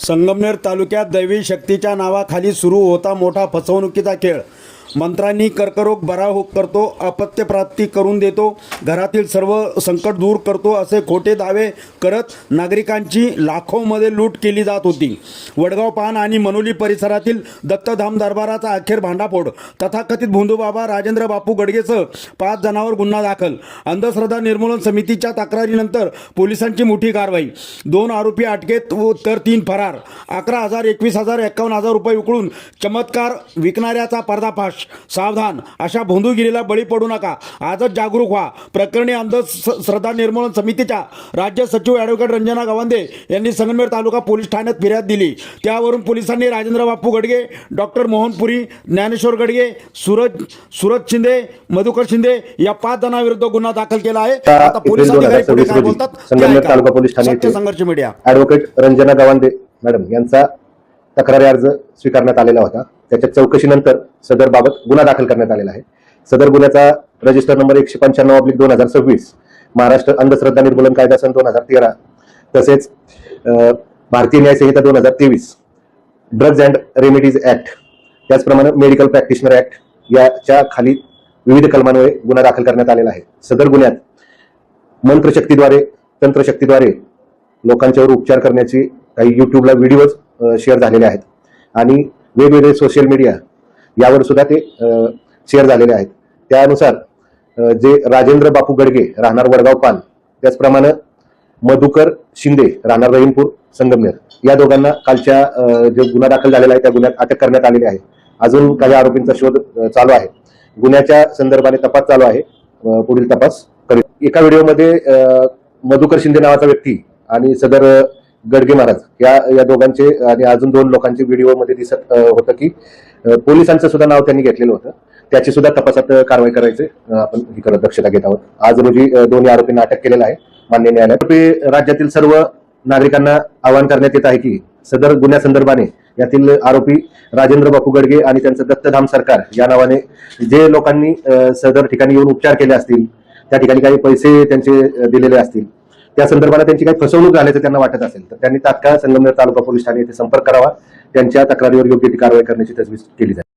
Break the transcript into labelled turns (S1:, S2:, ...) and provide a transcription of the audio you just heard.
S1: संगमनेर तालुक्यात दैवी शक्तीच्या नावाखाली सुरू होता मोठा फसवणुकीचा खेळ। मंत्र्यांनी कर्करोग बरा करतो, अपत्य प्राप्ती करून देतो, घरातील सर्व संकट दूर करतो असे खोटे दावे करत नागरिकांची लाखोमध्ये लूट केली जात होती। वडगाव पान आणि मनोली परिसरातील दत्तधाम दरबाराचा अखेर भांडाफोड। तथाकथित भोंदूबाबा राजेंद्र बापू गडगेसह 5 जणांवर गुन्हा दाखल। अंधश्रद्धा निर्मूलन समितीच्या तक्रारीनंतर पोलिसांची मोठी कारवाई। 2 आरोपी अटकेत तर 3 फरार। 11,000, 21,000, 51,000 रुपये उकळून चमत्कार विकणाऱ्याचा पर्दाफाश। सावधान, अशा भोंदूगिरीला बळी पडू नका। आजच जागरूक व्हा। प्रकरणी अंधश्रद्धा निर्मूलन समितीच्या राज्य सचिव ॲडव्होकेट रंजना गवांदे यांनी संगमनेर तालुका पोलीस ठाण्यात फिर्याद दिली। त्यावरून पोलिसांनी राजेंद्र बापू गडगे, डॉक्टर मोहनपुरी, ज्ञानेश्वर गडगे, सूरज शिंदे, मधुकर शिंदे या 5 जणांविरुद्ध गुन्हा दाखल केला आहे। आता पोलीस अधिकारी पुढे काय बोलतात
S2: संगमनेर तालुका पोलीस ठाणे
S1: संघर्ष मीडिया
S2: ॲडव्होकेट रंजना गवांदे मॅडम यांचा तक्रारी अर्ज स्वीकारण्यात आलेला होता। त्याच्या चौकशीनंतर सदर बाबत गुन्हा दाखल करण्यात आलेला आहे। सदर गुन्ह्याचा रजिस्टर नंबर 195/2026, महाराष्ट्र अंधश्रद्धा निर्मूलन कायदा सन 2013, तसेच भारतीय न्याय संहिता 2023, ड्रग्ज अँड रेमेडीज ऍक्ट, त्याचप्रमाणे मेडिकल प्रॅक्टिशनर ऍक्ट याच्या खाली विविध कलमांमुळे गुन्हा दाखल करण्यात आलेला आहे। सदर गुन्ह्यात मंत्रशक्तीद्वारे, तंत्रशक्तीद्वारे लोकांच्यावर उपचार करण्याची काही युट्यूबला व्हिडिओज शेअर झालेले आहेत आणि वेगवेगळे सोशल मीडिया यावर सुद्धा ते शेअर झालेले आहेत। त्यानुसार जे राजेंद्र बापू गडगे राहणार वडगाव पान, त्याचप्रमाणे मधुकर शिंदे राहणार रहीमपूर संगमनेर, या दोघांना कालच्या जो गुन्हा दाखल झालेला आहे त्या गुन्ह्यात अटक करण्यात आलेली आहे। अजून काही आरोपींचा शोध चालू आहे। गुन्ह्याच्या संदर्भाने तपास चालू आहे, पुढील तपास करेल। एका व्हिडिओमध्ये मधुकर शिंदे नावाचा व्यक्ती आणि सदर गडगे महाराज या दोघांचे आणि अजून 2 लोकांचे व्हिडिओमध्ये दिसत होतं की पोलिसांचं सुद्धा नाव त्यांनी घेतलेलं होतं। त्याची सुद्धा तपासात कारवाई करायचे आपण ही करत दक्षता घेत आहोत। आज रोजी दोन्ही आरोपींना अटक केलेलं आहे मान्य न्यायालयात। राज्यातील सर्व नागरिकांना आवाहन करण्यात येत आहे की सदर गुन्ह्यासंदर्भाने यातील आरोपी राजेंद्र बापू गडगे आणि त्यांचं दत्तधाम सरकार या नावाने जे लोकांनी सदर ठिकाणी येऊन उपचार केले असतील, त्या ठिकाणी काही पैसे त्यांचे दिलेले असतील, त्या संदर्भाने त्यांची काही फसवणूक झाल्याचं त्यांना वाटत असेल तर त्यांनी तात्काळ संगमनेर तालुका पोलीस ठाणे येथे संपर्क करावा। त्यांच्या तक्रारीवर योग्य ती कारवाई करण्याची तजवीज केली जाईल।